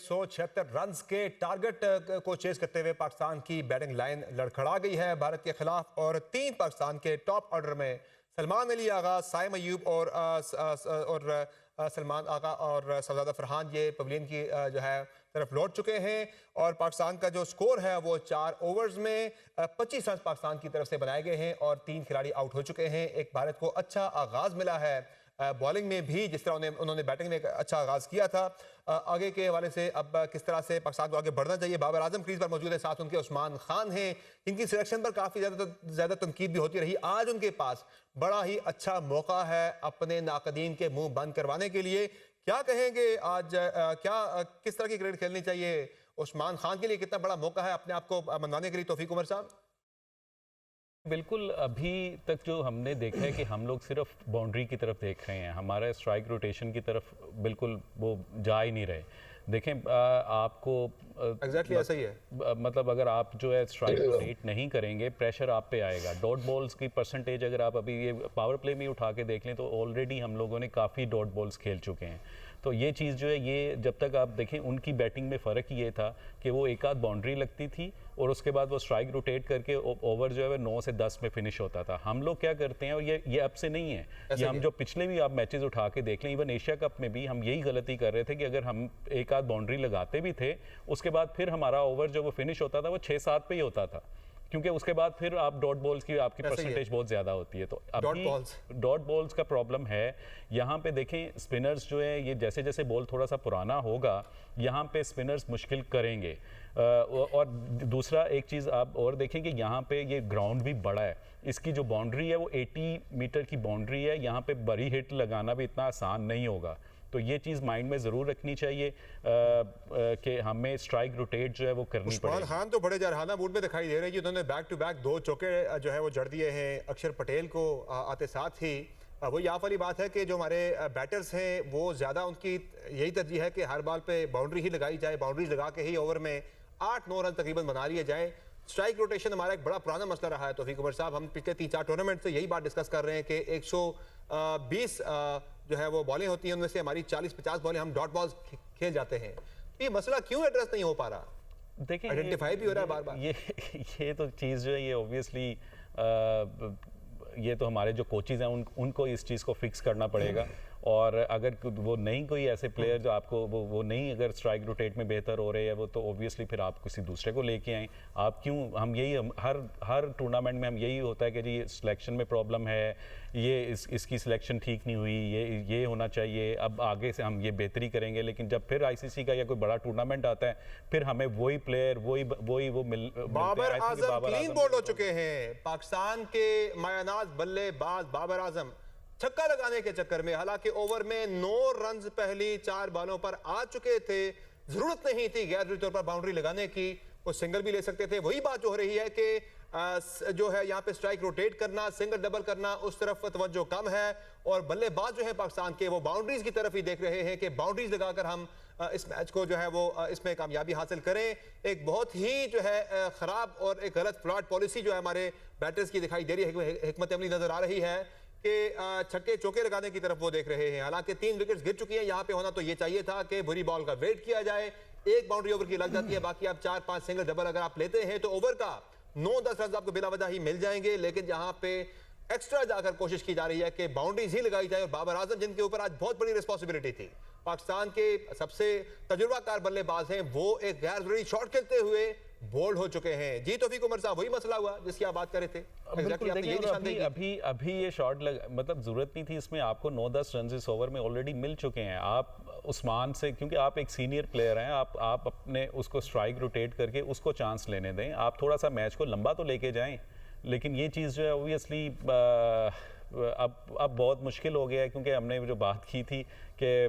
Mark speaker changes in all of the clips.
Speaker 1: 176 runs के target को chess करते हुए पाकिस्तान की बैटिंग लाइन लड़खड़ा गई है भारत के खिलाफ। और 3 पाकिस्तान के टॉप ऑर्डर में सलमान अली आगा, साइम अयूब और सलमान आगा और शहजादा फरहान ये पवेलियन की जो है तरफ लौट चुके हैं। और पाकिस्तान का जो स्कोर है वो 4 ओवर्स में 25 रन पाकिस्तान की तरफ से बनाए गए हैं और 3 खिलाड़ी आउट हो चुके हैं। एक भारत को अच्छा आगाज मिला है बॉलिंग में भी, जिस तरह उन्होंने बैटिंग में एक अच्छा आगाज किया था। आगे के हवाले से अब किस तरह से पाकिस्तान को आगे बढ़ना चाहिए। बाबर आजम क्रीज पर मौजूद है, साथ उनके उस्मान खान हैं, इनकी सिलेक्शन पर काफ़ी ज़्यादा तनकीद भी होती रही। आज उनके पास बड़ा ही अच्छा मौका है अपने नाकदीन के मुंह बंद करवाने के लिए। क्या कहेंगे आज, किस तरह की क्रिकेट खेलनी चाहिए? उस्मान खान के लिए कितना बड़ा मौका है अपने आप को मनवाने के लिए, तौफीक उमर साहब?
Speaker 2: बिल्कुल, अभी तक जो हमने देखा है कि हम लोग सिर्फ बाउंड्री की तरफ देख रहे हैं, हमारे स्ट्राइक रोटेशन की तरफ बिल्कुल वो जा ही नहीं रहे। देखें, आपको
Speaker 1: एग्जैक्टली ऐसा ही है।
Speaker 2: मतलब अगर आप जो है स्ट्राइक रोटेट नहीं करेंगे, प्रेशर आप पे आएगा। डॉट बॉल्स की परसेंटेज अगर आप अभी ये पावर प्ले में उठा के देख लें तो ऑलरेडी हम लोगों ने काफ़ी डॉट बॉल्स खेल चुके हैं। तो ये चीज़ जो है, ये जब तक आप देखें उनकी बैटिंग में फ़र्क ये था कि वो एक आध बाउंड्री लगती थी और उसके बाद वो स्ट्राइक रोटेट करके ओवर जो है वो 9 से 10 में फिनिश होता था। हम लोग क्या करते हैं, और ये अब से नहीं है, ये हम जो पिछले भी आप मैचेस उठा के देख लें, इवन एशिया कप में भी हम यही गलती कर रहे थे कि अगर हम एक आध बाउंड्री लगाते भी थे उसके बाद फिर हमारा ओवर जो वो फिनिश होता था वो 6-7 पे ही होता था, क्योंकि उसके बाद फिर आप डॉट बॉल्स की आपकी परसेंटेज बहुत ज़्यादा होती है। तो अभी डॉट बॉल्स का प्रॉब्लम है यहाँ पे। देखें, स्पिनर्स जो है ये जैसे जैसे बॉल थोड़ा सा पुराना होगा यहाँ पे स्पिनर्स मुश्किल करेंगे। और दूसरा एक चीज़ आप और देखें कि यहाँ पे ये ग्राउंड भी बड़ा है, इसकी जो बाउंड्री है वो 80 मीटर की बाउंड्री है, यहाँ पे बड़ी हिट लगाना भी इतना आसान नहीं होगा। तो ये चीज़ माइंड में ज़रूर रखनी चाहिए कि हमें स्ट्राइक रोटेट जो है वो करनी पड़ेगी।
Speaker 1: उस्मान खान तो बड़े जरहाना मूड में दिखाई दे रहे हैं, उन्होंने बैक टू बैक 2 चौके जो है वो जड़ दिए हैं अक्षर पटेल को आते साथ ही। वो यहाँ वाली बात है कि जो हमारे बैटर्स हैं वो ज़्यादा उनकी यही तरजीह है कि हर बॉल पे बाउंड्री ही लगाई जाए, बाउंड्रीज लगा के ही ओवर में 8-9 रन तकरीबन बना लिए जाए। स्ट्राइक रोटेशन हमारा एक बड़ा पुराना मसला रहा है तौफीक उमर साहब। हम पिछले 3-4 टूर्नामेंट से यही बात डिस्कस कर रहे हैं कि 120 जो है वो बॉलें होती हैं, उनमें से हमारी 40-50 बॉलें हम डॉट बॉल्स खेल जाते हैं। ये मसला क्यों एड्रेस नहीं हो पा रहा?
Speaker 2: देखिए,
Speaker 1: आइडेंटिफाई भी हो रहा है बार बार।
Speaker 2: ये तो चीज़ जो है ये ऑब्वियसली ये तो हमारे जो कोचेज़ हैं उनको इस चीज़ को फिक्स करना पड़ेगा। और अगर वो नहीं कोई ऐसे प्लेयर जो आपको वो नहीं अगर स्ट्राइक रोटेट में बेहतर हो रहे हैं वो, तो ऑब्वियसली फिर आप किसी दूसरे को लेके आएँ। आप क्यों, हम यही हर टूर्नामेंट में हम यही होता है कि जी सिलेक्शन में प्रॉब्लम है, ये इसकी सिलेक्शन ठीक नहीं हुई, ये होना चाहिए, अब आगे से हम ये बेहतरी करेंगे। लेकिन जब फिर आईसीसी का या कोई बड़ा टूर्नामेंट आता है फिर हमें वही player
Speaker 1: Babar Azam clean bowled हो चुके हैं। पाकिस्तान के मायानाज बल्लेबाज बाबर आजम छक्का लगाने के चक्कर में, हालांकि ओवर में 9 रन पहली 4 बॉलों पर आ चुके थे, जरूरत नहीं थी गैर जरूरी तौर पर बाउंड्री लगाने की, वो सिंगल भी ले सकते थे। वही बात हो रही है कि जो है यहाँ पे स्ट्राइक रोटेट करना, सिंगल डबल करना, उस तरफ तवज्जो कम है और बल्लेबाज जो है पाकिस्तान के वो बाउंड्रीज की तरफ ही देख रहे हैं कि बाउंड्रीज लगाकर हम इस मैच को जो है वो इसमें कामयाबी हासिल करें। एक बहुत ही जो है खराब और एक गलत फ्लॉट पॉलिसी जो है हमारे बैटर्स की दिखाई दे रही है, हिकमत अमली नजर आ रही है कि छक्के चौके लगाने की तरफ वो देख रहे हैं। हालांकि 3 विकेट्स गिर चुकी हैं, यहाँ पे होना तो ये चाहिए था कि बुरी बॉल का वेट किया जाए, एक बाउंड्री ओवर की लग जाती है, बाकी आप 4-5 सिंगल डबल अगर आप लेते हैं तो ओवर का 9-10 रन आपको बिला वजह ही मिल जाएंगे। लेकिन यहाँ पे एक्स्ट्रा जाकर कोशिश की जा रही है कि बाउंड्रीज ही लगाई जाए। और बाबर आजम जिनके ऊपर आज बहुत बड़ी रिस्पॉन्सिबिलिटी थी, पाकिस्तान के सबसे तजुर्बाकार बल्लेबाज हैं, वो एक गैर जरूरी शॉट खेलते हुए बोल्ड हो चुके हैं। जी तौफीक उमर साहब, वही मसला हुआ जिसकी आप बात कर रहे थे।
Speaker 2: अभी ये शॉट मतलब जरूरत नहीं थी इसमें, आपको 9-10 रन इस ओवर में ऑलरेडी मिल चुके हैं। आप उस्मान से, क्योंकि आप एक सीनियर प्लेयर हैं, आप अपने उसको स्ट्राइक रोटेट करके उसको चांस लेने दें, आप थोड़ा सा मैच को लंबा तो लेके जाएं। लेकिन ये चीज़ जो है ओबियसली अब बहुत मुश्किल हो गया है, क्योंकि हमने जो बात की थी कि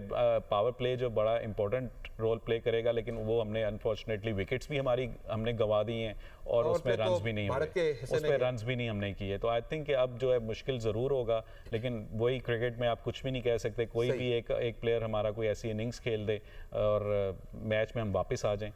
Speaker 2: पावर प्ले जो बड़ा इंपॉर्टेंट रोल प्ले करेगा, लेकिन वो हमने अनफॉर्चुनेटली विकेट्स भी हमने गंवा दी हैं और उसमें रन्स भी नहीं हुए, उस पर रन्स भी नहीं हमने किए। तो आई थिंक अब जो है मुश्किल ज़रूर होगा, लेकिन वही क्रिकेट में आप कुछ भी नहीं कह सकते। कोई भी एक प्लेयर हमारा कोई ऐसी इनिंग्स खेल दे और मैच में हम वापस आ जाएं।